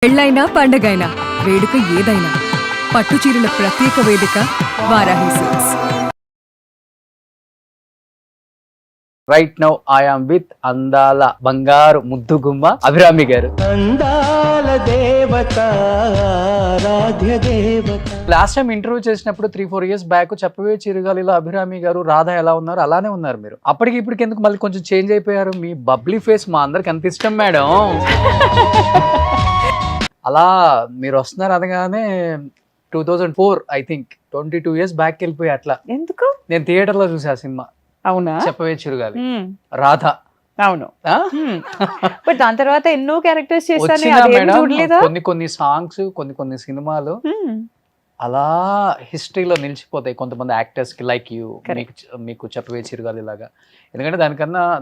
పెళ్ళైనా పండగైనా వేడుక ఏదైనా పట్టు చీరల ప్రత్యేక వేదిక Varahi silks. Right now I am with అందాల బంగారు ముద్దుగుమ్మ అభిరామి గారు. అందాల దేవత ఆరాధ్య దేవత. లాస్ట్ టైం ఇంటర్వ్యూ చేసినప్పుడు 3-4 years బ్యాక్ చెప్పవే చిరుగాలిలో అభిరామి గారు రాధ ఎలా ఉన్నారు అలానే ఉన్నారు మీరు. అప్పటికి ఇప్పటికి ఎందుకు మళ్ళీ కొంచెం చేంజ్ అయిపోయారు? మీ బబ్లీ ఫేస్ మా అందరికి ఎంత ఇష్టం మేడం. అలా మీరు వస్తున్నారు అనగానే 2004 ఐ థింక్ 22 years బ్యాక్ వెళ్ళిపోయి అట్లా. ఎందుకు? నేను థియేటర్ లో చూసా సినిమా అవునా? చెప్పవే చిరుగాలి రాధ. అవును. బట్ దాని తర్వాత ఎన్నో క్యారెక్టర్స్ చేశాను, వచ్చినా అదేం మేడం చూడలేదా? కొన్ని సాంగ్స్ కొన్ని సినిమాలు అలా హిస్టరీలో నిలిచిపోతాయి కొంతమంది యాక్టర్స్ కి, లైక్ యూ. మీకు చెప్పవే చిరుగాలి లాగా. ఎందుకంటే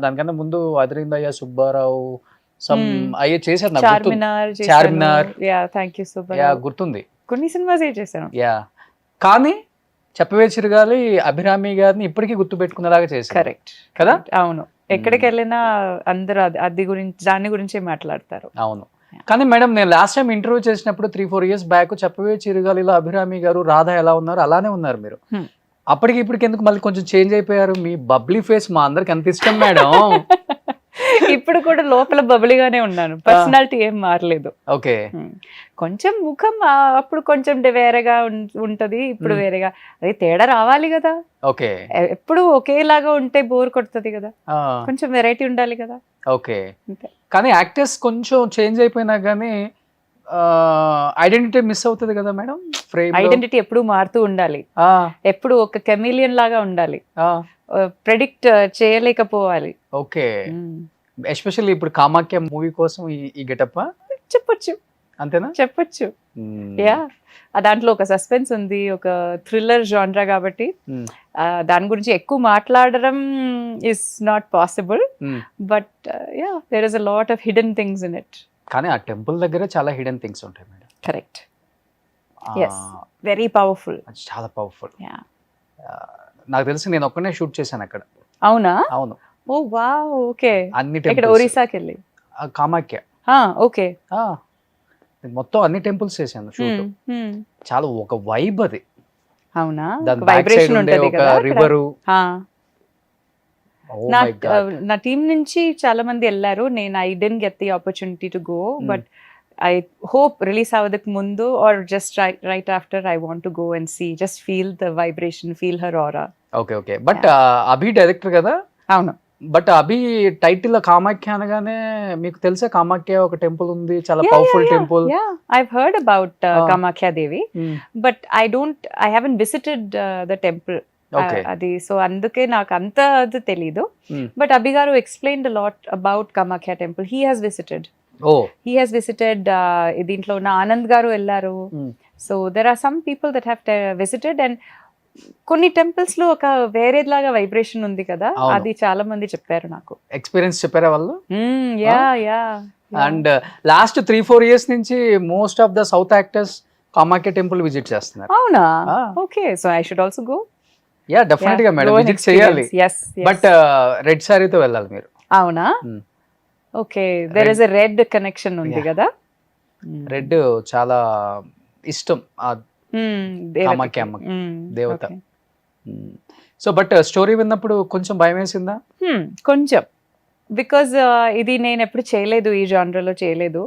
దానికన్నా ముందు అదిరిందయ్య సుబ్బారావు అయ్యే చేశారు నాకు Charminar. Thank you so yeah much. గుర్తుంది. కొన్ని సినిమాస్ చేశాను. యా కానీ చెప్పవే చిరుగాలి అభిరామి గారిని ఇప్పటికీ గుర్తు పెట్టుకునేలాగా చేశారు. కరెక్ట్ కదా? అవును. ఎక్కడికి వెళ్ళినా అందరూ అది గురించి దాని గురించే మాట్లాడతారు. అవును. కానీ మేడం నేను లాస్ట్ టైం ఇంటర్వ్యూ చేసినప్పుడు 3-4 years బ్యాక్ చెప్పవే చిరుగాలిలో అభిరామి గారు రాధ ఎలా ఉన్నారు అలానే ఉన్నారు మీరు. అప్పటికి ఇప్పటికి ఎందుకు మళ్ళీ కొంచెం చేంజ్ అయిపోయారు? మీ బబ్లీ ఫేస్ మా అందరికి ఎంత ఇష్టం మేడం. ఇప్పుడు కూడా లోపల బబులిగానే ఉన్నాను, పర్సనాలిటీ ఏం మారలేదు. ఓకే. కొంచెం ముఖం అప్పుడు కొంచెం వేరేగా ఉంటది, ఇప్పుడు వేరేగా. అది తేడా రావాలి కదా. ఓకే. ఎప్పుడు ఒకేలాగా ఉంటే బోర్ కొడుతుంది కదా, కొంచెం వెరైటీ ఉండాలి కదా. ఓకే. కానీ యాక్టర్స్ కొంచెం చేంజ్ అయిపోయినా కానీ ఐడెంటిటీ మిస్ అవుతుంది కదా మేడం. ఐడెంటిటీ ఎప్పుడు మారుతూ ఉండాలి, ఎప్పుడు ఒక కెమిలియన్ లాగా ఉండాలి, ప్రెడిక్ట్ చేయలేకపోవాలి. ఓకే. ఎస్పెషల్లీ ఇప్పుడు కామాఖ్య మూవీ కోసం ఈ గెటప్ చెప్పొచ్చు, అంతేనా? చెప్పొచ్చు. యా, దాంట్లో ఒక సస్పెన్స్ ఉంది, ఒక థ్రిల్లర్ జాన్రా కాబట్టి దాని గురించి ఎక్కువ మాట్లాడడం is not possible. But yeah, there is a lot of hidden things in it. కానీ ఆ టెంపుల్ దగ్గర చాలా హిడెన్ థింగ్స్ ఉంటాయి madam. Correct. Yes, very powerful. చాలా పవర్ఫుల్. యా, నాకు తెలిసి నేను ఒక్కనే షూట్ చేశాను అక్కడ. అవునా? అవును. Oh wow. ఓకే. అన్ని ఇక్కడ టెంపుల్స్, ఒరిస్సాకి వెళ్ళి కామాఖ్య. ఓకే. మొత్తం అన్ని టెంపుల్స్ చేశాను షూట్. చాలా ఒక వైబ్ అది. అవునా? దాని బ్యాక్ సైడ్ ఉండే ఒక రివర్. నా టీం నుంచి చాలా మంది వెళ్ళారు. నేను I didn't get the opportunity to go, but I hope release అవ్వదకు ముందు or just right after I want to go and see, just feel the vibration, feel her aura. Okay. Okay. But Abhi director కదా. అవును. But Abhi title Kamakhya అనగానే మీకు తెలుసా కామాఖ్య ఒక temple ఉంది, చాలా powerful temple. I've heard about Kamakhya Devi, but I haven't visited the temple. అది so అందుకే నాకు అంత అది తెలీదు. బట్ అభి గారు explained a lot about Kamakhya temple. He has visited. దీంట్లో ఉన్న ఆనంద్ గారు వెళ్ళారు. So there are some people that have visited, and కొన్ని టెంపుల్స్ లో ఒక వేరేలాగా వైబ్రేషన్ ఉంది కదా, అది చాలా మంది చెప్పారు నాకు. ఎక్స్పీరియన్స్ చెప్పారా వాళ్ళు? యా. అండ్ లాస్ట్ 3-4 years నుంచి most of the south actors Kamakhya temple visit చేస్తున్నారు. అవునా? Okay. So I should also go. Yeah, definite గా మేడం, విజిట్ చేయాలి. బట్ రెడ్ సారీతో వెళ్ళాలి మీరు. అవునా? Okay. There is a red connection ఉంది కదా. రెడ్ చాలా ఇష్టం కామాఖ్య అమ్మ దేవత. సో బట్ స్టోరీ విన్నప్పుడు కొంచెం భయం వేసిందా? కొంచెం, బికాజ్ ఇది నేను ఎప్పుడు చేయలేదు, ఈ జానర్లో చేయలేదు.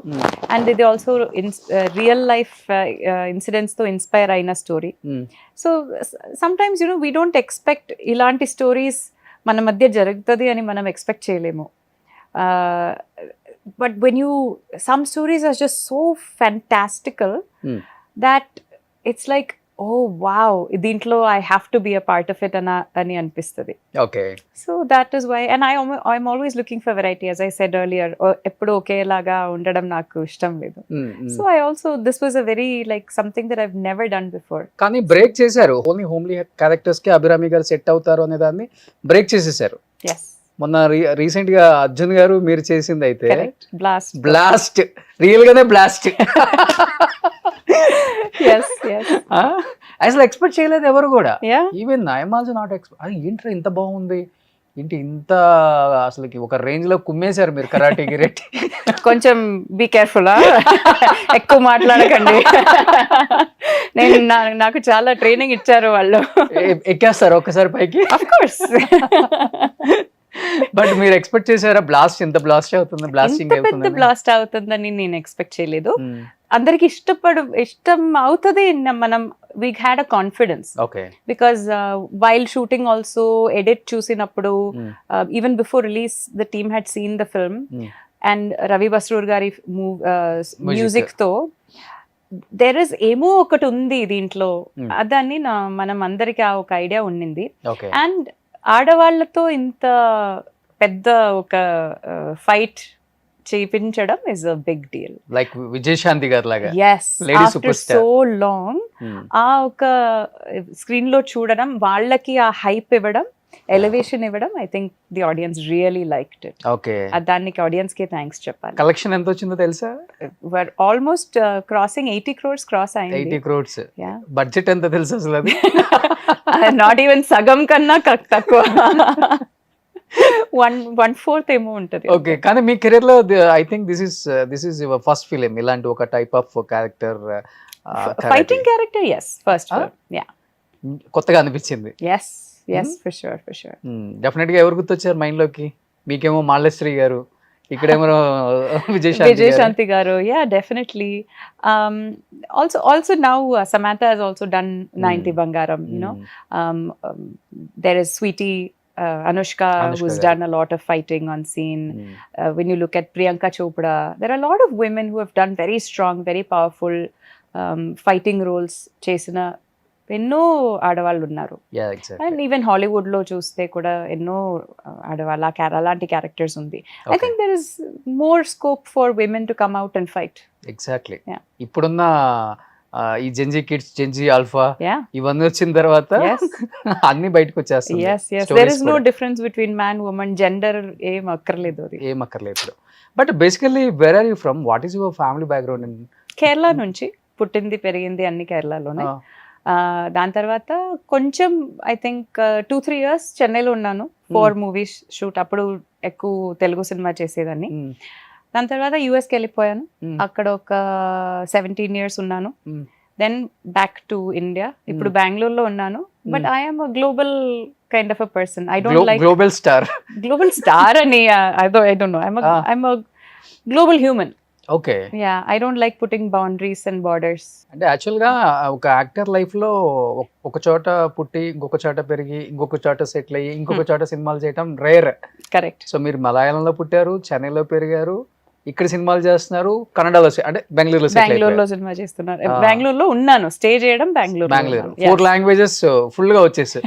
అండ్ ఇది ఆల్సో రియల్ లైఫ్ ఇన్సిడెంట్స్ తో ఇన్స్పైర్ అయిన story. So sometimes we don't expect ఇలాంటి స్టోరీస్ మన మధ్య జరుగుతుంది అని మనం ఎక్స్పెక్ట్ చేయలేము. But when some stories are just so fantastical that it's like, oh wow, దీంట్లో I have to be a part of it అని అనిపిస్తుంది. Okay. So that is why, and I'm always looking for variety, as I said earlier. ఎప్పుడు ఒకేలాగా ఉండడం నాకు ఇష్టం లేదు. So I also, this was a very like something that I've never done before. కానీ break చేశారు. ఓన్లీ హోమ్లీ క్యారెక్టర్స్ కి అభిరామి గారు సెట్ అవుతారు అనే దాన్ని బ్రేక్ చేసేసారు. Yes. మొన్న రీసెంట్ గా అర్జున్ గారు మీరు చేసింది అయితే బ్లాస్ట్, రియల్ గానే బ్లాస్ట్. అసలు ఎక్స్పెక్ట్ చేయలేదు ఎవరు కూడా. Even I'm also not expect. ఏంట్రా ఇంత బాగుంది, ఏంటి ఇంత అసలుకి ఒక రేంజ్ లో కుమ్మేశారు మీరు కరాటీకి రెట్టి. కొంచెం బీ కేర్ఫుల్, ఎక్కువ మాట్లాడకండి. నాకు చాలా ట్రైనింగ్ ఇచ్చారు వాళ్ళు. ఎక్కేస్తారు ఒక్కసారి పైకి. Of course. బట్ మీరు ఎక్స్పెక్ట్ చేశారా బ్లాస్ట్ ఎంత బ్లాస్ట్ అవుతుంది, బ్లాస్టింగ్ పెద్ద అవుతుంది? బ్లాస్ట్ అవుతుందని నేను ఎక్స్పెక్ట్ చేయలేదు. అందరికి ఇష్టం అవుతుంది. మనం we had a confidence okay. Because while shooting also edit చూసినప్పుడు even before release the team had seen the film and Ravi Basrur గారి మ్యూజిక్ తో దెర్ ఇస్ ఏమో ఒకటి ఉంది దీంట్లో, అదని మనం అందరికి ఆ ఒక ఐడియా ఉండింది. అండ్ ఆడవాళ్లతో ఇంత పెద్ద ఒక ఫైట్ చేయించడం is a big deal. Like Vijayashanti garu లాగా. yes, after so long ఆ ఒక స్క్రీన్ లో చూడడం, వాళ్ళకి ఆ హైప్ ఇవ్వడం, ఎలివేషన్ ఇవ్వడం, I think the audience really liked it. Okay. దానికి ఆడియన్స్ కి థ్యాంక్స్ చెప్పాలి. కలెక్షన్ ఎంత వచ్చిందో తెలుసా? వర్ ఆల్మోస్ట్ క్రాసింగ్ 80 crores క్రాస్ అయింది. 80 crores. బడ్జెట్ ఎంత తెలుసు అసలు అది? నాట్ ఈవెన్ సగం కన్నా తక్కువ. 1/4 ఏమో ఉంటది. ఓకే. కానీ మీ కెరీర్ లో I think this is your first film ఇలాంటి ఒక type of character, fighting character. yes, first film. yeah, కొత్తగా అనిపించింది. yes, for sure. డెఫినెట్ గా ఎవరు గుర్తొచ్చారు మైండ్ లోకి? మీకేమో మాల్యశ్రీ గారు, ఇక్కడేమో విజయశాంతి గారు. yeah, definitely. Also now Samantha has also done 90 Bangaram, you know. There is Sweetie Anushka who's done a lot of fighting on scene. When you look at Priyanka Chopra, there are a lot of women who have done very strong, very powerful fighting roles. చేసిన ఎన్నో ఆడవాళ్ళు ఉన్నారు. And even Hollywood లో చూస్తే కూడా ఎన్నో ఆడవాళ్ళ అలాంటి క్యారెక్టర్స్ ఉంది. I think there is more scope for women to come out and fight. Exactly. ఇప్పుడున్న ఈ జెన్జీ కిడ్స్, జెన్జీ ఆల్ఫా ఇవన్నీ వచ్చిన తర్వాత అన్ని బయటకు వచ్చేస్తాయి. There is no difference between man women, gender ఏం అక్కర్లేదు. But basically where are you from? What is your family background? Kerala నుంచి పుట్టింది పెరిగింది అన్ని కేరళలోనే. దాని తర్వాత కొంచెం ఐ థింక్ 2-3 years చెన్నైలో ఉన్నాను. 4 movies షూట్. అప్పుడు ఎక్కువ తెలుగు సినిమా చేసేదాన్ని. దాని తర్వాత యుఎస్కి వెళ్ళిపోయాను. అక్కడ ఒక 17 years ఉన్నాను. Then back to India. ఇప్పుడు బెంగళూరులో ఉన్నాను. But I'm a global kind of a person. I don't like global star అని I don't know. I'm a global human. Okay. Yeah, I don't like putting boundaries and borders. అంటే యాక్చువల్ గా ఒక actor life లో ఒక చోట పుట్టి, ఇంకొక చోట పెరిగి, ఇంకొక చోట సెటిల్ అయ్యి, ఇంకొక చోట సినిమాలు చేయడం రేర్. కరెక్ట్. సో మీరు మలయాళంలో పుట్టారు, చెన్నైలో పెరిగారు, ఇక్కడ సినిమాలు చేస్తున్నారు, కన్నడలో అంటే బెంగళూరులో సినిమా చేస్తున్నారు. బెంగళూరులో ఉన్నాను, స్టే చేయడం బెంగళూరు. 4 languages ఫుల్ గా వచ్చేసి.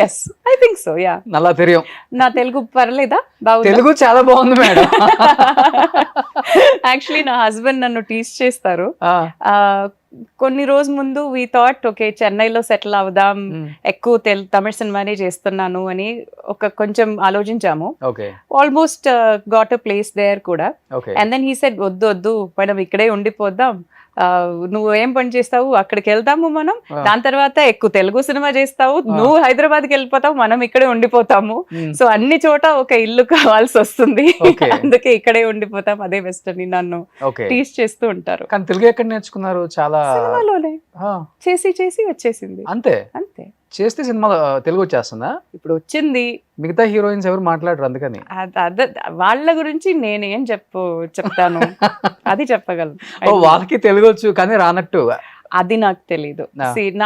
yes, I think so. yeah, నల్లా తెలియం. నా తెలుగు పర్లేదా? తెలుగు చాలా బాగుంది మేడం. యాక్చువల్లీ నా హస్బెండ్ నన్ను టీచ్ చేస్తారు. కొన్ని రోజు ముందు వి థాట్ ఓకే చెన్నైలో సెటిల్ అవుదాం, ఎక్కువ తమిళ సినిమానే చేస్తున్నాను అని కొంచెం ఆలోచించాము. Almost got a place there కూడా. అండ్ దెన్ హీ సెడ్ వద్దు మనం ఇక్కడే ఉండిపోద్దాం, నువ్వు ఏం పని చేస్తావు, అక్కడికి వెళ్తాము మనం, దాని తర్వాత ఎక్కువ తెలుగు సినిమా చేస్తావు, నువ్వు హైదరాబాద్కి వెళ్ళిపోతావు, మనం ఇక్కడే ఉండిపోతాము. సో అన్ని చోట ఒక ఇల్లు కావాల్సి వస్తుంది, అందుకే ఇక్కడే ఉండిపోతాం, అదే బెస్ట్ అని నన్ను టీచ్ చేస్తూ ఉంటారు. కానీ తెలుగు ఎక్కడ నేర్చుకున్నారు? చాలా సినిమాలోనే చేసి వచ్చేసింది. అంతే చేస్తే సినిమా తెలుగు వచ్చేస్తుందా? ఇప్పుడు వచ్చింది. మిగతా హీరోయిన్స్ ఎవరు మాట్లాడరు, అందుకని వాళ్ళ గురించి నేనేం చెప్తాను, అది చెప్పగలను. వాళ్ళకి తెలుగు వచ్చు కానీ రానట్టు, అది నాకు తెలీదు.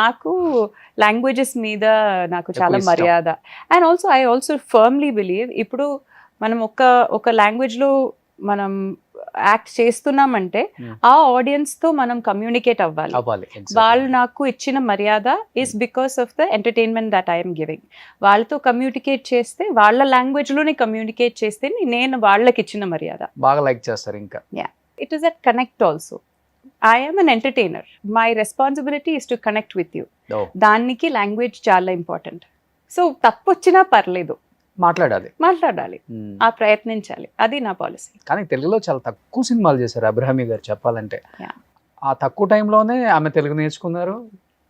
నాకు లాంగ్వేజెస్ మీద నాకు చాలా మర్యాద. And also I also firmly believe ఇప్పుడు మనం ఒక లాంగ్వేజ్ లో మనం యాక్ట్ చేస్తున్నామంటే ఆ ఆడియన్స్ తో మనం కమ్యూనికేట్ అవ్వాలి. వాళ్ళు నాకు ఇచ్చిన మర్యాద is because of the entertainment that I'm giving. వాళ్ళతో కమ్యూనికేట్ చేస్తే, వాళ్ళ లాంగ్వేజ్ లోనే కమ్యూనికేట్ చేస్తే నేను వాళ్ళకి ఇచ్చిన మర్యాద. బాగా లైక్ చేస్తారు. ఇంకా it is at connect also. I am an entertainer. My responsibility is to connect with you. దానికి లాంగ్వేజ్ చాలా ఇంపార్టెంట్. సో తప్పు వచ్చినా పర్లేదు, మాట్లాడాలి, ఆ ప్రయత్నించాలి, అది నా పాలసీ. కానీ తెలుగులో చాలా తక్కువ సినిమాలు చేశారు అబ్రహమి గారు చెప్పాలంటే. ఆ తక్కువ టైంలోనే ఆమె తెలుగు నేర్చుకున్నారు.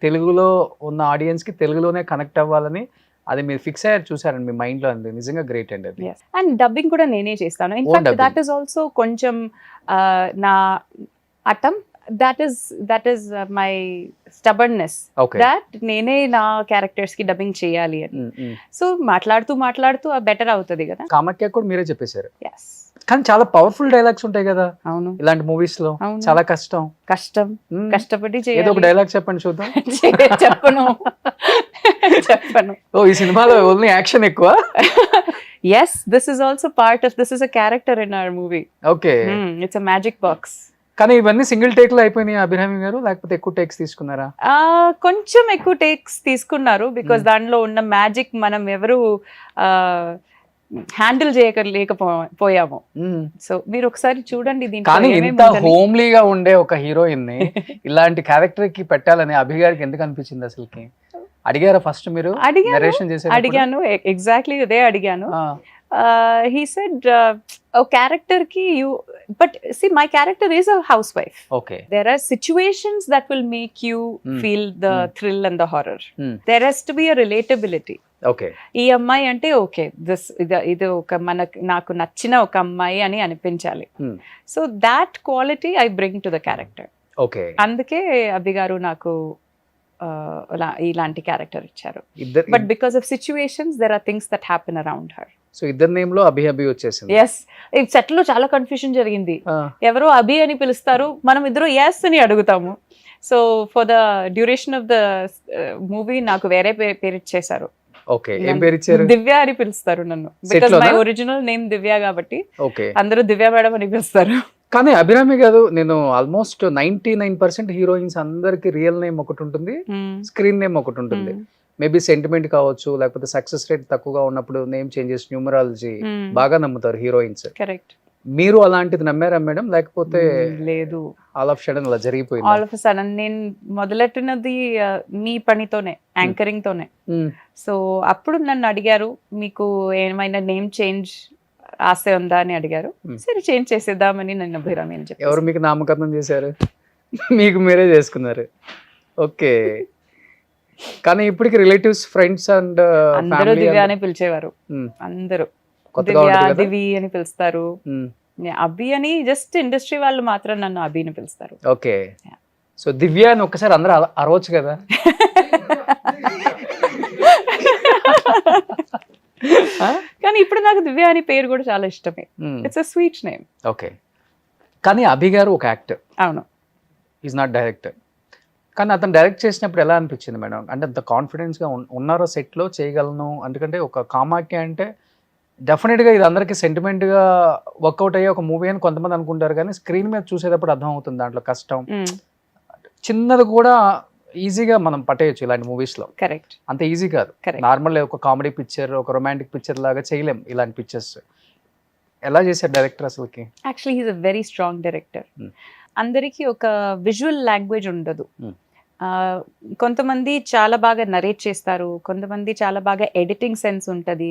తెలుగులో ఉన్న ఆడియన్స్ కి తెలుగులోనే కనెక్ట్ అవ్వాలని అది మీరు ఫిక్స్ అయ్యారు చూసారండి మీ మైండ్ లో అంది నిజంగా గ్రేట్ అండి అది. అండ్ డబ్బింగ్ కూడా నేనే చేస్తాను. In fact dubbing. That is also కొంచెం నా అటం, that is my stubbornness, okay. That నేనే నా క్యారెక్టర్స్ కి డబ్బింగ్ చేయాలి అని. సో మాట్లాడుతూ బెటర్ అవుతుంది కదా. కామాఖ్య కూడా మీరే చెప్పేశారు. Yes. కానీ చాలా పవర్ఫుల్ డైలాగ్స్ ఉంటాయి కదా అవును, ఇలాంటి మూవీస్ లో. అవును. చాలా కష్టం. కష్టపడి ఏదో ఒక చేయాలి. డైలాగ్ చెప్పండి చూద్దాం. చెప్పను. ఓ ఈ సినిమాలో ఓన్లీ యాక్షన్ ఎక్కువ. Yes, this is also part of, this is a character in our movie. Okay. It's a magic box. కానీ ఇవన్నీ సింగిల్ టేక్ లో అయిపోయినాయి అభిరామి గారు, లేకపోతే ఎక్కువ టేక్స్ తీసుకున్నారా? కొంచెం ఎక్కువ టేక్స్ తీసుకున్నారు, బికాస్ దానిలో ఉన్న మ్యాజిక్ మనం ఎవరు హ్యాండిల్ చేయలేకపోయాము. సో మీరు ఒకసారి చూడండి. కానీ ఇంత హోమ్లీగా ఉండే ఒక హీరోయిన్ ని ఇలాంటి క్యారెక్టర్ కి పెట్టాలని అభి గారికి ఎందుకు అనిపించింది అసలుకి? అడిగారా ఫస్ట్ మీరు? నరేషన్ చేసేటప్పుడు? అడిగాను, ఎగ్జాక్ట్లీ అదే అడిగాను. He said, character ki you, but see, my character is a housewife. Okay. There are situations that will make you feel the thrill and the horror. There has to be a relatability. Okay. ఈ అమ్మాయి అంటే okay, ఇది ఒక నాకు నచ్చిన ఒక అమ్మాయి అని అనిపించాలి. So that quality I bring to the character. Okay. అందుకే అభి గారు నాకు ఇలాంటి క్యారెక్టర్ ఇచ్చారు. But because of situations there are things that happen around her. So ఇద్దరు నేమ్ లో అభి వచ్చేసింది. ఎస్, ఈ సెట్ లో చాలా కన్ఫ్యూజన్ జరిగింది. ఎవరో అభి అని పిలుస్తారు, మనం ఇద్దరు ఎస్ అని అడుగుతాము. So for the duration of the movie నాకు వేరే పేరు ఇచ్చేసారు. ఓకే. ఏం పేరు ఇచ్చారు? దివ్య అని పిలుస్తారు నన్ను, బికాస్ మై ఒరిజినల్ నేమ్ దివ్య కాబట్టి అందరూ దివ్య మేడం అని పిలుస్తారు. కానీ అభిరామి గారు, నేను ఆల్మోస్ట్ 99% హీరోయిన్స్ అందరికి రియల్ నేమ్ ఒకటి ఉంటుంది, స్క్రీన్ నేమ్ ఒకటి ఉంటుంది. మేబీ సెంటిమెంట్ కావచ్చు, లేకపోతే సక్సెస్ రేట్ తక్కువగా ఉన్నప్పుడు నేమ్ చేంజెస్, న్యూమరాలజీ బాగా నమ్ముతారు హీరోయిన్స్. కరెక్ట్. మీరు అలాంటిది నమ్మారా మేడం, లేకపోతే లేదు ఆల్ ఆఫ్ సడన్ అలా జరిగిపోయింది? ఆల్ ఆఫ్ సడన్ నేను మొదలెట్టినది మీ పనితోనే, యాంకరింగ్ తోనే. సో అప్పుడు నన్ను అడిగారు, మీకు ఏమైనా నేమ్ చేంజ్ ఆశ ఉందా అని అడిగారు. సరే చేంజ్ చేసేద్దామని నన్ను అభిరామి అని చెప్పి. ఎవరు మీకు నామకరణం చేశారు? మీకు మీరే చేసుకున్నారు. ఓకే. కానీ ఇప్పటికి రిలేటివ్స్, ఫ్రెండ్స్ అండ్ అందరూ దివ్య అని పిలిచేవారు. అందరూ దివి అని పిలుస్తారు. అభి అని జస్ట్ ఇండస్ట్రీ వాళ్ళు మాత్రం నన్ను అభి అని పిలుస్తారు. ఓకే. సో దివ్య అని ఒక్కసారి అందరూ అరవచ్చు కదా. కానీ ఇప్పుడు నాకు దివ్య అని పేరు కూడా చాలా ఇష్టమే. It's a sweet name. Okay. కానీ అభి గారు ఒక యాక్టర్. అవును. Is not director. కానీ అతను డైరెక్ట్ చేసినప్పుడు ఎలా అనిపించింది మేడం? అంటే అంత కాన్ఫిడెన్స్గా ఉన్నారో సెట్లో చేయగలను? ఎందుకంటే ఒక కామాఖ్య అంటే డెఫినెట్గా ఇది అందరికీ సెంటిమెంట్గా వర్కౌట్ అయ్యే ఒక మూవీ అని కొంతమంది అనుకుంటారు, కానీ స్క్రీన్ మీద చూసేటప్పుడు అర్థం అవుతుంది దాంట్లో కష్టం. చిన్నది కూడా ఈజీగా మనం పట్టేయచ్చు ఇలాంటి మూవీస్లో. కరెక్ట్. అంత ఈజీ కాదు. నార్మల్ ఒక కామెడీ పిక్చర్, ఒక రొమాంటిక్ పిక్చర్ లాగా చేయలేం ఇలాంటి పిక్చర్స్. ఎలా చేశారు డైరెక్టర్ అసలుకి? Actually he's a very strong director. అందరికీ ఒక విజువల్ లాంగ్వేజ్ ఉండదు. కొంతమంది చాలా బాగా నరేట్ చేస్తారు, కొంతమంది చాలా బాగా ఎడిటింగ్ సెన్స్ ఉంటుంది.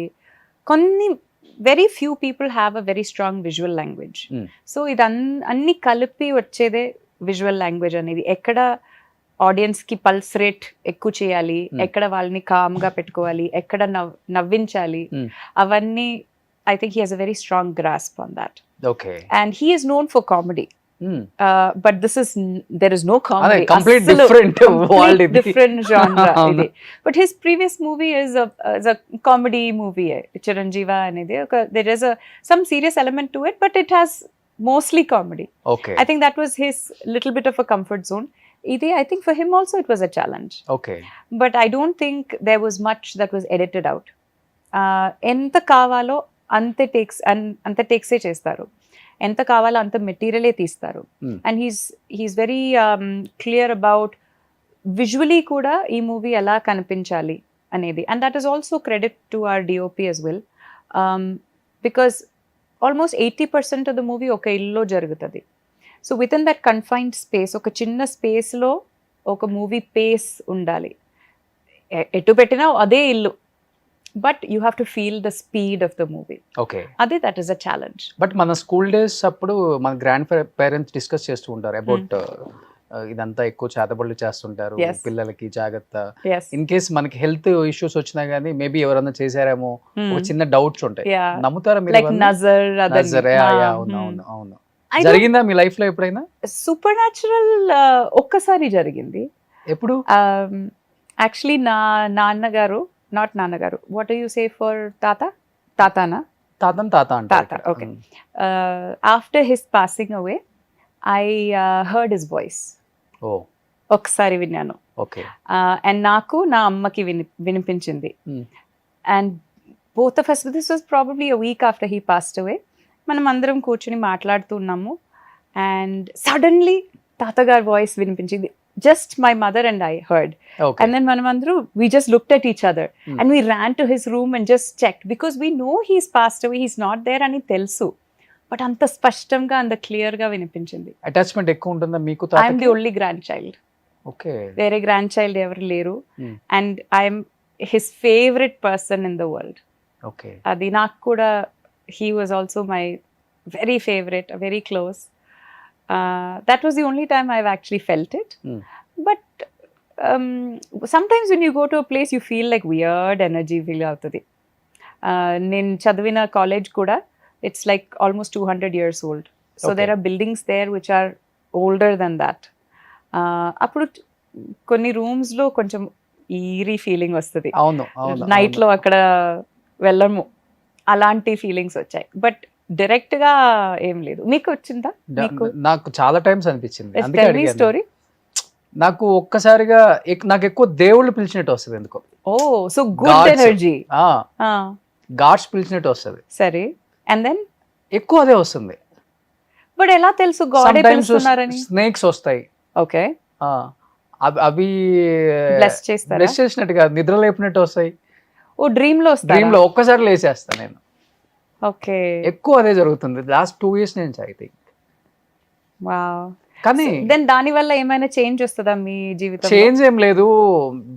కొన్ని very few people have a very strong visual language. So ఇది అన్ని కలిపి వచ్చేదే విజువల్ లాంగ్వేజ్ అనేది. ఎక్కడ ఆడియన్స్కి పల్స్ రేట్ ఎక్కువ చేయాలి, ఎక్కడ వాళ్ళని కామ్గా పెట్టుకోవాలి, ఎక్కడ నవ్వించాలి, అవన్నీ I think he has a very strong grasp on that. Okay. And he is known for comedy. But there is no comedy. Complete different world. Different genre. But his previous movie is a comedy movie. Chiranjeeva anedi. There is some serious element to it, but it has mostly comedy. Okay. I think that was his little bit of a comfort zone. I think for him also it was a challenge. Okay. But I don't think there was much that was edited out. Enta kavalo ante takes e chestaru. ఎంత కావాలో అంత మెటీరియలే తీస్తారు. And he's very clear about visually కూడా ఈ movie ఎలా కనిపించాలి అనేది. And that is also credit to our DOP as well, because almost 80% of the movie ఒక ఇల్లులో జరుగుతుంది. So with in that confined space, ఒక చిన్న స్పేస్లో ఒక మూవీ పేస్ ఉండాలి. ఎటు పెట్టినా అదే ఇల్లు, but you have to feel the speed of the movie. Okay. అదే that is a challenge. But మన స్కూల్ డేస్ అప్పుడు మన గ్రాండ్ పేరెంట్స్ డిస్కస్ చేస్తూ ఉంటారు అబౌట్ ఇదంతా ఎక్కువ చేతబడులు చేస్తుంటారు, Yes. పిల్లలకి జాగ్రత్త, yes ఇన్ కేస్ మనకి హెల్త్ ఇష్యూస్ వచ్చినా గానీ మేబీ ఎవరన్నా చేశారేమో ఒక చిన్న డౌట్స్ ఉంటాయి. yeah నమ్ముతారా మీరు like nazar నజర్? అవును అవును అవును. జరిగిందా మీ లైఫ్ లో ఎప్పుడైనా? సూపర్ న్యాచురల్ ఒక్కసారి జరిగింది. ఎప్పుడు? యాక్చువల్లీ నా నాన్నగారు, నాట్ నాన్నగారు, వాట్ యూ సే ఫర్ తాతానా తాత తాత, అంటే okay. After his passing away I heard his voice. Oh ఒకసారి విన్నాను. ఓకే. అండ్ నాకు నా అమ్మకి వినిపించింది. Hmm. And both of us, this was probably a week after he passed away. మనం అందరం కూర్చుని మాట్లాడుతున్నాము అండ్ సడన్లీ తాతగారి వాయిస్ వినిపించింది. Just my mother and I heard. Okay. And then manamandru, we just looked at each other and we ran to his room and just checked because we know he's passed away, he's not there అని తెలుసు. But అంత స్పష్టంగా అంత clear గా వినిపించింది. Attachment ఎక్కువ ఉంటుందా మీకు ఐఎమ్ ది తాతకి? Only grand child. ఓకే. వేరే గ్రాండ్ చైల్డ్ ఎవరు లేరు. Hmm. And I'm his favourite person in the world. Okay. అది నాకు కూడా, he was also my very favorite, very close. That was the only time I've actually felt it. Hmm. But sometimes when you go to a place you feel like weird energy feel అవుతుంది. నేను చదివిన college కూడా it's like almost 200 years old. So Okay. there are buildings there which are older than that. అప్పుడు కొన్ని rooms లో కొంచెం ఈరీ feeling వస్తుంది. అవును అవును. నైట్ లో అక్కడ వెళ్ళము, అలాంటి ఫీలింగ్స్ వచ్చాయి. బట్ డైరెక్ట్ గా ఏం లేదు. మీకు వచ్చిందా? మీకు నాకు చాలా టైమ్స్ అనిపించింది, అందుకే అడిగాను. స్టోరీ. నాకు ఒక్కసారిగా నాకు ఎక్కువ దేవుళ్ళు పిలిచినట్టు వస్తుంది ఎందుకో. Oh so good Gods. Energy. Gods పిలిచినట్టు వస్తుంది, సరే. అండ్ దెన్ ఎక్కువ అదే వస్తుంది. బట్ ఎలా తెలుసు గాడే పిలుస్తున్నారని? స్నేక్స్ వస్తాయి. ఓకే. ఆ, అవి బ్లెస్ చేస్తారా? బ్లెస్ చేసినట్టుగా నిద్ర లేపినట్టు వస్తాయి. ఓ డ్రీమ్ లో వస్తారా? డ్రీమ్ లో ఒక్కసారి లేచేస్తాను నేను. ఓకే. ఎక్కువ అదే జరుగుతుంది లాస్ట్ 2 years నుంచి ఐ థింక్. వావ్. కానీ దెన్ దాని వల్ల ఏమైనా చేంజ్ వస్తుందా మీ జీవితంలో? చేంజ్ ఏం లేదు,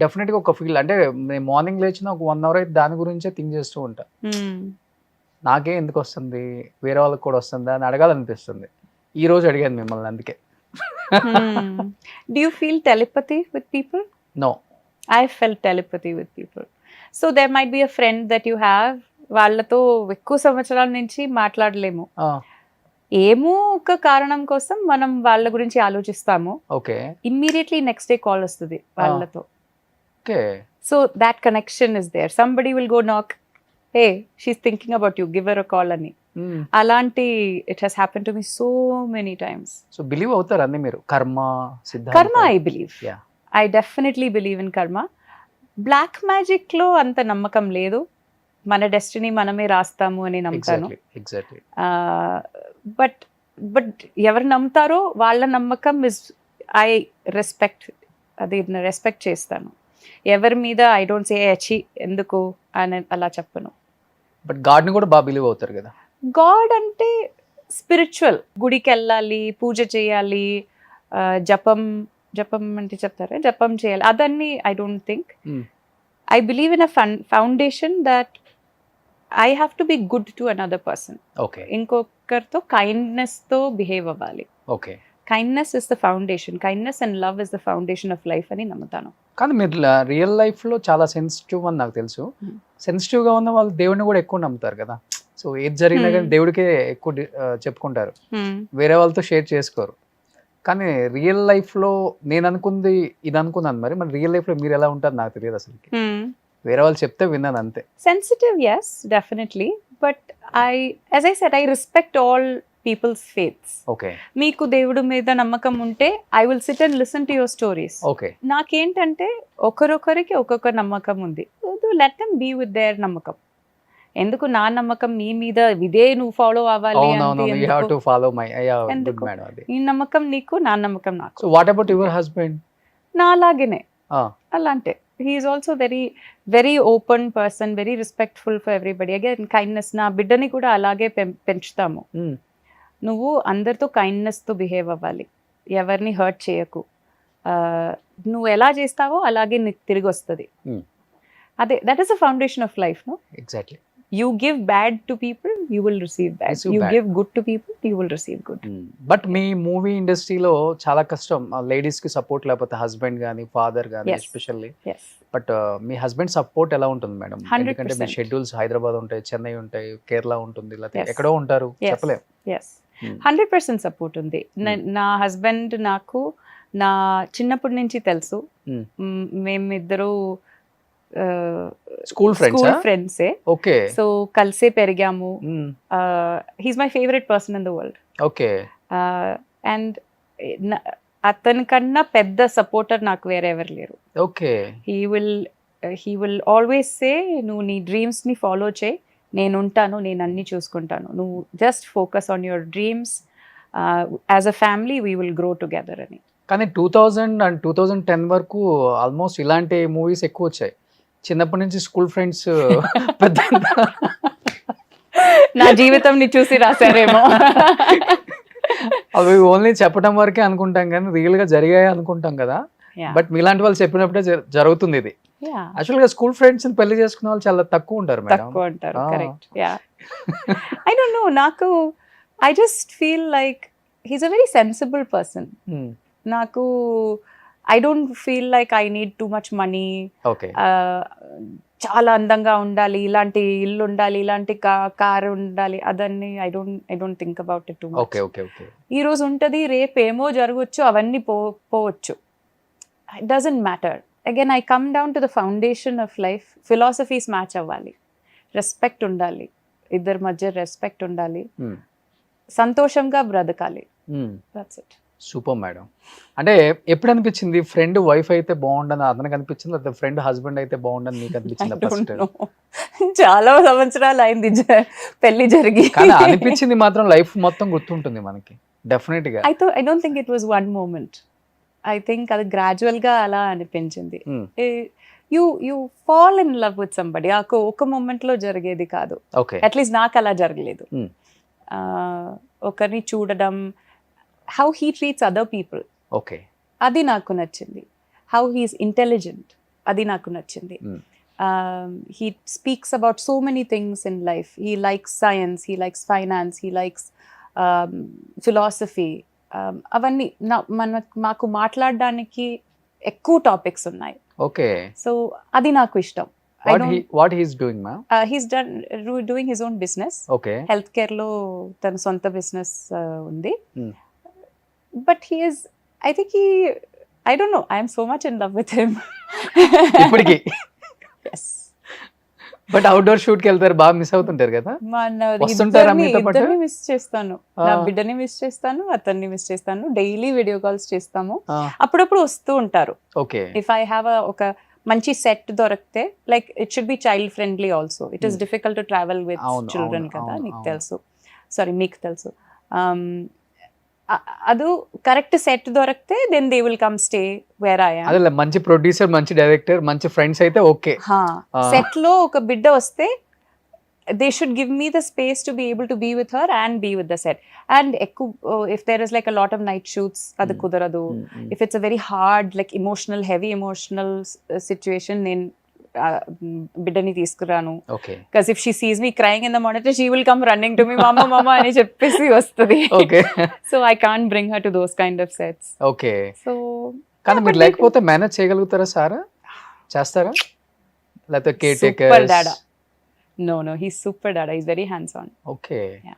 డెఫినెట్ గా ఒక ఫీల్. అంటే నేను మార్నింగ్ లేచిన ఒక 1 hour అయితే దాని గురించే థింక్ చేస్తూ ఉంటా. నాకే ఎందుకు వస్తుంది, వేరే వాళ్ళకి కూడా వస్తుందా అని అడగాలనిపిస్తుంది. ఈ రోజు అడిగాను మిమ్మల్ని అందుకే. Do you feel telepathy with people? No. I felt telepathy with people. So there might be a friend that you have, వాళ్ళతో ఎక్కువ సంవత్సరాల నుంచి మాట్లాడలేము. ఏమో ఒక కారణం కోసం మనం వాళ్ళ గురించి ఆలోచిస్తాము. Okay. Immediately next day call వస్తుంది వాళ్ళతో. Okay. So that connection is there. Somebody will go knock, hey she's thinking about you, give her a call అని. అలాంటి it has happen to me so many times. So believe అవుతారు అన్ని మీరు? Karma karma I believe. Yeah. I definitely believe in karma. Black magic లో అంత నమ్మకం లేదు. మన డెస్టినీ మనమే రాస్తాము అని నమ్ముతాను. ఎగ్జాక్ట్లీ. బట్ ఎవరు నమ్ముతారో వాళ్ళ నమ్మకం ఇస్, ఐ రెస్పెక్ట్, అది రెస్పెక్ట్ చేస్తాను. ఎవరి మీద ఐ డోంట్ సే అచి ఎందుకు అని అలా చెప్పను. బట్ గాడ్ ని కూడా బాగా బిలీవ్ అవుతారు కదా? గాడ్ అంటే స్పిరిచువల్, గుడికి వెళ్ళాలి, పూజ చేయాలి, జపం అంటే చెప్తారా, జపం చేయాలి, అదన్నీ I don't think. I believe in a foundation that I have to be good to another person. Okay. ఇంకొకరితో కైండ్నెస్ తో బిహేవ్ అవ్వాలి. Okay. Kindness is the foundation. Kindness and love is the foundation of life అని నమ్ముతాను. కానీ మీరు real life లో చాలా sensitive అని నాకు తెలుసు. సెన్సిటివ్ గా ఉన్న వాళ్ళు దేవుడిని కూడా ఎక్కువ నమ్ముతారు కదా. సో ఏది జరిగినా కానీ దేవుడికే ఎక్కువ చెప్పుకుంటారు, వేరే వాళ్ళతో షేర్ చేసుకోరు. కానీ రియల్ లైఫ్ లో నేను అనుకుంది ఇది అనుకున్నాను. మరి రియల్ లైఫ్ లో మీరు ఎలా ఉంటారు నాకు తెలియదు అసలు. వేరే వాళ్ళు చెప్తే విన్నాను అంతే. Sensitive, yes, definitely. But as I said, I respect all people's faiths. Okay. మీకు దేవుడి మీద నమ్మకం ఉంటే I will sit and listen to your stories. Okay. నాకేంటంటే ఒకరొకరికి ఒక్కొక్క నమ్మకం ఉంది. let them be with their నమ్మకం. ఎందుకు నా నమ్మకం నీ మీద ఇదే నువ్వు ఫాలో అవ్వాలి అంటే you have to follow my good ఎందుకు? madam అది. నీ నమ్మకం నీకు, నా నమ్మకం నాకు. So what about your husband? నా అలాగేనే. అలాంటే he is also very open person, very respectful for everybody. Again, kindness. నా బిడ్డని కూడా అలాగే పెంచుతాము. నువ్వు అందరితో కైండ్నెస్ తో బిహేవ్ అవ్వాలి, ఎవరిని హర్ట్ చేయకు. నువ్వు ఎలా చేస్తావో అలాగే నీకు తిరిగి వస్తుంది. అదే, that is the foundation of life. No, exactly. You give bad to people, you will receive bad. Receive You bad. give good to people, you will receive good. But me movie ఇండస్ట్రీలో చాలా కష్టం ladies కి support లేకపోతే husband కానీ father కానీ Yes. Especially. Yes. But me husband support ఎలా ఉంటుంది madam? 100%. ఎందుకంటే మీ షెడ్యూల్స్ హైదరాబాద్ ఉంటాయి, చెన్నై ఉంటాయి, కేరళ ఉంటుంది, లేకపోతే Yes. ఎక్కడో ఉంటారు, Yes. చెప్పలేం. Yes. 100% సపోర్ట్ ఉంది. నా హస్బెండ్ నాకు నా చిన్నప్పటి నుంచి తెలుసు. Hmm. మేమిద్దరు స్కూల్ ఫ్రెండ్స్. స్కూల్ ఫ్రెండ్సే. ఓకే. సో కలిసే పెరిగాము. He's my favourite person in the world. Okay. And అతని కన్నా పెద్ద సపోర్టర్ నాకు వేరే ఎవరు లేరు. Okay. He will always say, నువ్వు నీ డ్రీమ్స్ ని ఫాలో చేయి, నేను ఉంటాను, నేను అన్ని చూసుకుంటాను, నువ్వు just focus on your dreams, as a family we will grow together అని. కానీ 2000 అండ్ 2010 వరకు ఆల్మోస్ట్ ఇలాంటి మూవీస్ ఎక్కువ వచ్చాయి. చిన్నప్పటి నుంచి స్కూల్ ఫ్రెండ్స్ పెద్ద నా జీవితం ని చూసి రాశారేమో. అవి ఓన్లీ చెప్పడం వరకే అనుకుంటాం కానీ రియల్ గా జరిగాయి అనుకుంటాం కదా. బట్ మీలాంటి వాళ్ళు చెప్పినప్పుడే జరుగుతుంది ఇది. యాక్చువల్ గా స్కూల్ ఫ్రెండ్స్ పెళ్లి చేసుకునే వాళ్ళు చాలా తక్కువ ఉంటారు మేడం. తక్కువ ఉంటారు. Correct. Yeah, I don't know, నాకు I just feel like he's a very sensible person. నాకు I don't feel like I need too much money. Okay. చాలా అందంగా ఉండాలి, ఇలాంటి ఇల్లు ఉండాలి, ఇలాంటి కార్ ఉండాలి, అదన్నీ I don't think about it too much. Okay. Okay. Okay. ఈ రోజు ఉంటది, రేపు ఏమో జరగవచ్చు, అవన్నీ పోవచ్చు. It doesn't matter. Again I come down to the foundation of life. Philosophies match అవ్వాలి, రెస్పెక్ట్ ఉండాలి, ఇద్దరి మధ్య రెస్పెక్ట్ ఉండాలి, సంతోషంగా బ్రతకాలి. That's it. Super madam. అంటే ఎప్పుడు అనిపించింది ఫ్రెండ్ వైఫ్ అయితే బాగుండని అతనికి అనిపించింది, లేదా ఫ్రెండ్ హస్బెండ్ అయితే బాగుండని మీకు అనిపించింది ఫస్ట్? చాలా సంవత్సరాలు అయింది పెళ్లి జరిగి, కానీ అనిపించింది మాత్రం లైఫ్ మొత్తం గుర్తుంటుంది మనకి డెఫినెట్ గా. I don't think it was one moment. I think అది గ్రాడ్యువల్ గా అలా అనిపించింది. You fall in love with somebody. ఒక మూమెంట్ లో జరిగేది కాదు. ఓకే. అట్లీస్ట్ నాకు అలా జరగలేదు. ఒకరిని చూడడం, how he treats other people, okay, అది నాకు నచ్చింది. హౌ హీఈస్ ఇంటెలిజెంట్, అది నాకు నచ్చింది. He speaks about so many things in life. He likes science, he likes finance, he likes philosophy. అవన్నీ మాకు మాట్లాడడానికి ఎక్కువ టాపిక్స్ ఉన్నాయి. ఓకే. సో అది నాకు ఇష్టం. What he's doing, ma'am? He's doing his own business. Okay. Healthcare lo tana sonta business undi. But he is, I think I don't know, I am so much in love with him. ఇప్పటికి. Yes. But outdoor shoot కి వెళ్తారు, బాగా miss అవుతుంటారు కదా. వస్తుంటారా మీతో పాటు? ఇద్దరిని miss చేస్తాను. నా బిడ్డని మిస్ చేస్తాను, అతన్ని మిస్ చేస్తాను. డైలీ వీడియో కాల్స్ చేస్తాము. అప్పుడప్పుడు వస్తూ ఉంటారు. ఓకే. ఇఫ్ ఐ హ్యావ్ ఒక మంచి సెట్ దొరికితే, like it should be child friendly also. It is difficult to travel with children కదా, నీకు తెలుసు, సారీ మీకు తెలుసు. అది కరెక్ట్ సెట్ దొరికితే then they will come stay where I am. అదే మంచి ప్రొడ్యూసర్, మంచి డైరెక్టర్, మంచి ఫ్రెండ్స్ అయితే ఓకే. సెట్ లో ఒక బిడ్డ వస్తే they should give me the space to be able to be with her and be with the set. And if there is like a lot of night shoots, adu kudaradu. If it's a very hard, like emotional, heavy emotional situation, then biddani తీసుకురాను. Okay. Because if she sees me crying in the monitor, she will come running to me, mama mama ani cheppesi vastadi. Okay. So I can't bring her to those kind of sets. Okay. So కానీ మీరు లేకపోతే manage చేయగలుగుతారా sir? చేస్తారా లేకపోతే care taker? Super dada. No, he's super dada. He's very hands-on. Okay. Yeah.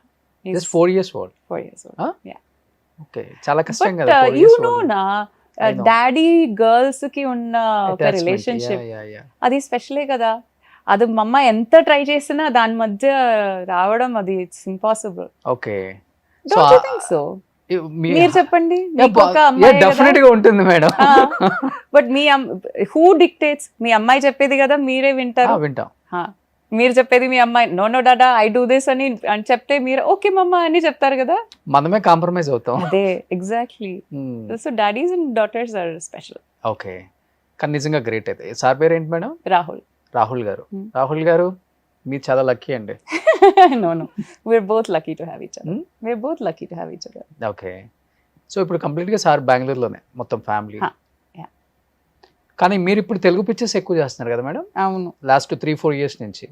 Just 4 years old. 4 years old. Huh? Yeah. Okay. చాలా కష్టం But కదా 4 you years know old. na, I know. Daddy girls కి ఉన్న ఒక Attachment. Relationship, Yeah. అది స్పెషలే కదా. అది మమ్మ ఎంత ట్రై చేసినా దాని మధ్య రావడం, అది it's impossible. Okay. Don't you think so? మీరు చెప్పండి. మీకు ఒక అమ్మాయి డెఫినెట్ గా ఉంటుంది మేడం. బట్ మీ హూ డిక్టేట్స్? మీ అమ్మాయి చెప్పేది కదా మీరే వింటారు. వింటాం. మీరు చెప్పేది మీ అమ్మాయి నో డాడా ఐ డూ దిస్ అని చెప్తే మీరు ఓకే మమ్మ అని చెప్తారు కదా. మనమే కాంప్రమైజ్ అవుతాం. అదే exactly. So daddies and daughters are special. Okay. కానీ నిజంగా గ్రేట్ అయితే. సార్ పేరు ఏంటి మేడం? రాహుల్ గారు. రాహుల్ గారు మీరు చాలా లక్కీ అండి. No, we're both lucky to have each other. We're both lucky to have each other. Okay. So ఇప్పుడు కంప్లీట్ గా సార్ బెంగళూరులోనే మొత్తం ఫ్యామిలీ. కానీ మీరు ఇప్పుడు తెలుగు పిక్చర్స్ ఎక్కువ చేస్తున్నారు కదా మేడం, అవును. లాస్ట్ 3-4 years నుంచి.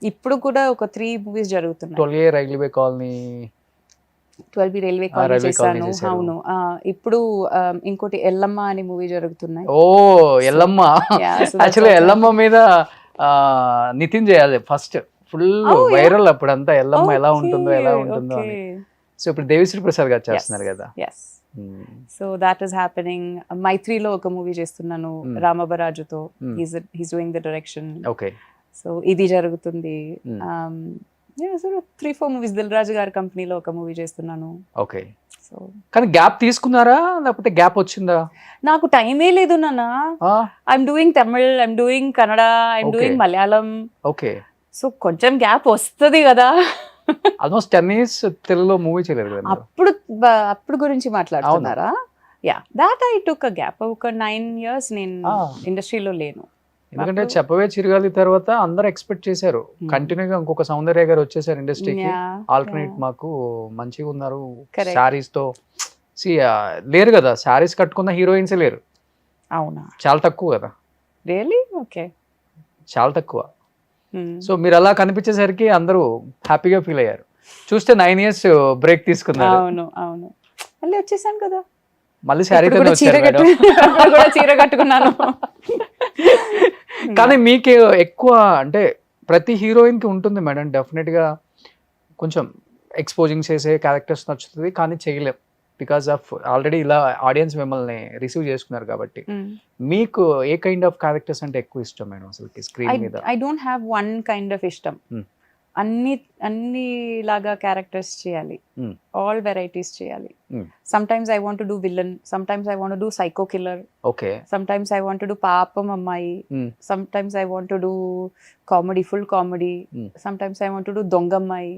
ఇప్పుడు కూడా ఒక 3 మూవీస్ జరుగుతున్నాయి. 12A railway colony, 12B railway colony railway colony చేశాను. చేశారు. అవును. ఇప్పుడు ఇంకోటి ఎల్లమ్మ అనే మూవీ జరుగుతున్నాయి. Oh Yellamma. Yeah, so that's actually also- Yellamma మీద నితిన్ చేయాలి first, full Oh, yeah? Viral అప్పుడంతా ఎల్లమ్మ ఎలా Okay, ఉంటుందో ఎలా ఉంటుందో అని. okay. సో ఇప్పుడు దేవిశ్రీ ప్రసాద్ గారు చేస్తున్నారు కదా. Yes. So that is happening. మైత్రిలో ఒక మూవీ చేస్తున్నాను రామబరాజుతో. He's doing the direction. Okay. So ఇది జరుగుతుంది. 3-4 మూవీస్. దిల్ రాజు గారి కంపెనీలో ఒక మూవీ చేస్తున్నాను. ఓకే. సో కానీ గ్యాప్ తీసుకున్నారా లేకపోతే గ్యాప్ వచ్చిందా? నాకు టైమే లేదు నాన్న. I'm doing Tamil, I'm doing Kannada, I'm Okay. Doing Malayalam. Okay. So కొంచెం గ్యాప్ వస్తుంది కదా. ఆల్మోస్ట్ 10 years తెలుగులో మూవీ చేయలేదు కదా మీరు? అప్పుడు గురించి మాట్లాడుతున్నారా? Yeah, that I took a gap. ఒక 9 years నేను ఇండస్ట్రీలో లేను. ఎందుకంటే అప్పుడు- చెప్పవే చిరగాలి తర్వాత అందరూ ఎక్స్పెక్ట్ చేశారు కంటిన్యూగా ఇంకొక సౌందర్య గారు వచ్చేసారు ఇండస్ట్రీకి. Yeah, alternate yeah. మాకు మంచిగా ఉన్నారు Correct. శారీస్ తో. లేరు కదా శారీస్ కట్టుకున్న హీరోయిన్స్ లేరు, అవునా? చాలా తక్కువ కదా, రియలీ? ఓకే. చాలా తక్కువ. సో మీరు అలా కనిపించేసరికి అందరూ హ్యాపీగా ఫీల్ అయ్యారు. చూస్తే 9 years బ్రేక్ తీసుకున్నారు, అవును, అవును. మళ్ళీ వచ్చేసాను కదా. మళ్ళీ శారీతో ఇప్పుడు కూడా చీర వచ్చారు మేడం. ఇప్పుడు కూడా చీర కట్టుకున్నాను. కానీ మీకు ఎక్కువ అంటే ప్రతి హీరోయిన్ కి ఉంటుంది మేడం, డెఫినెట్ గా కొంచెం ఎక్స్పోజింగ్ చేసే క్యారెక్టర్స్ నచ్చుతుంది, కానీ చేయలేం బికాస్ ఆఫ్ ఆల్రెడీ ఇలా ఆడియన్స్ మిమ్మల్ని రిసీవ్ చేసుకున్నారు కాబట్టి. మీకు ఏ కైండ్ ఆఫ్ క్యారెక్టర్స్ అంటే ఎక్కువ ఇష్టం మేడం అసలు స్క్రీన్ మీద? I don't have one kind of ఇష్టం. అన్ని లాగా క్యారెక్టర్స్ చేయాలి, ఆల్ వెరైటీస్ చేయాలి. Sometimes I want to do villain, sometimes I want to do psycho killer, okay. Sometimes I want to do పాపం అమ్మాయి, sometimes I want to do comedy, full comedy, sometimes I want to do దొంగ అమ్మాయి,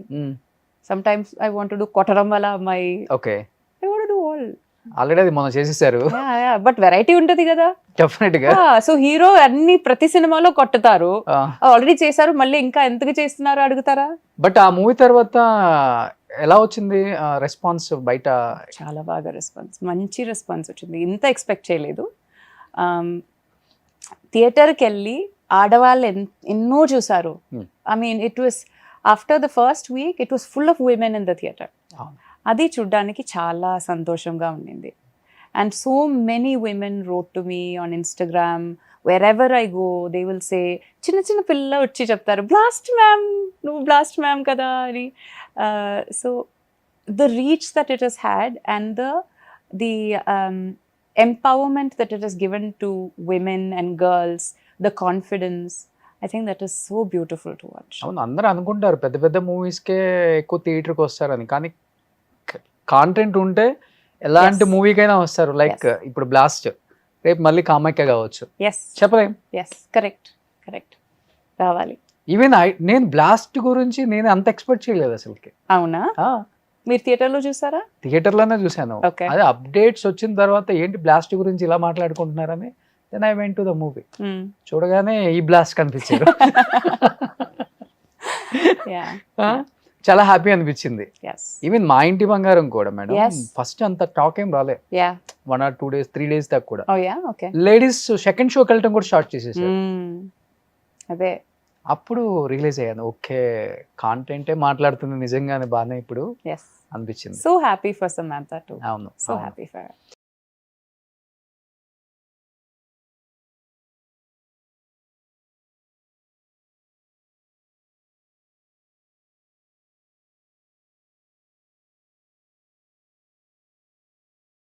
sometimes I want to do కొట్టరంబల అమ్మాయి. Okay. I want to do all. Already అది మనం చేసేసారు but variety ఉంటది కదా. డెఫినెట్ గా. సో హీరో అన్ని ప్రతి సినిమాలో కొట్టుతారు, ఆల్రెడీ చేశారు, మళ్ళీ ఇంకా ఎందుకు చేస్తున్నారు అడుగుతారా? బట్ ఆ మూవీ తర్వాత ఎలా వచ్చింది రెస్పాన్స్ బయట? చాలా బాగా రెస్పాన్స్, మంచి రెస్పాన్స్ వచ్చింది. ఇంత ఎక్స్పెక్ట్ చేయలేదు. థియేటర్కి వెళ్ళి ఆడవాళ్ళు ఎన్నో చూసారు. I mean it was after the first week it was full of women in the theatre. అది చూడ్డానికి చాలా సంతోషంగా ఉండింది. And so many women wrote to me on Instagram, where ever I go they will say, చిన్న చిన్న పిల్ల వచ్చి చెప్తారు, బ్లాస్ట్ మ్యామ్, నువ్వు బ్లాస్ట్ మ్యామ్ కదా అని. So the reach that it has had and the empowerment that it has given to women and girls, the confidence, I think that is so beautiful to watch. అవును, అందరూ అనుకుంటారు పెద్ద పెద్ద మూవీస్కే ఎక్కువ థియేటర్కి వస్తారని, కానీ కాంటెంట్ ఉంటే ఎలాంటి Yes. మూవీకైనా వస్తారు. లైక్ ఇప్పుడు బ్లాస్ట్, రేపు మళ్ళీ కామాఖ్య కావచ్చు, Yes, చెప్పలేం. yes, correct, రావాలి. ఈవెన్ నేను బ్లాస్ట్ గురించి నేను అంత ఎక్స్పెక్ట్ చేయలేదు అసలుకి. అవునా? మీరు థియేటర్లో చూసారా? థియేటర్లోనే చూశాను. Okay. అదే అప్డేట్స్ వచ్చిన తర్వాత ఏంటి బ్లాస్ట్ గురించి ఇలా మాట్లాడుకుంటున్నారని, then I went to the movie. చూడగానే ఈ బ్లాస్ట్ కనిపించారు. Yeah, చాలా హ్యాపీ అనిపించింది. yes, ఈవెన్ మా ఇంటి బంగారం కూడా మేడం, Yes. ఫస్ట్ అంత టాక్ ఏం రాలే, yeah, 1 or 2 days 3 days దాకా కూడా. oh yeah, okay. Ladies second షోకి వెళ్ళటం కూడా స్టార్ట్ చేసేసారు. అదే, అప్పుడు రియలైజ్ అయ్యాను, ఓకే కాంటెంటే మాట్లాడుతుంది నిజంగానే బాగానే ఇప్పుడు yes, అనిపించింది. so happy for Samantha too, అవును, so అవును. happy for her.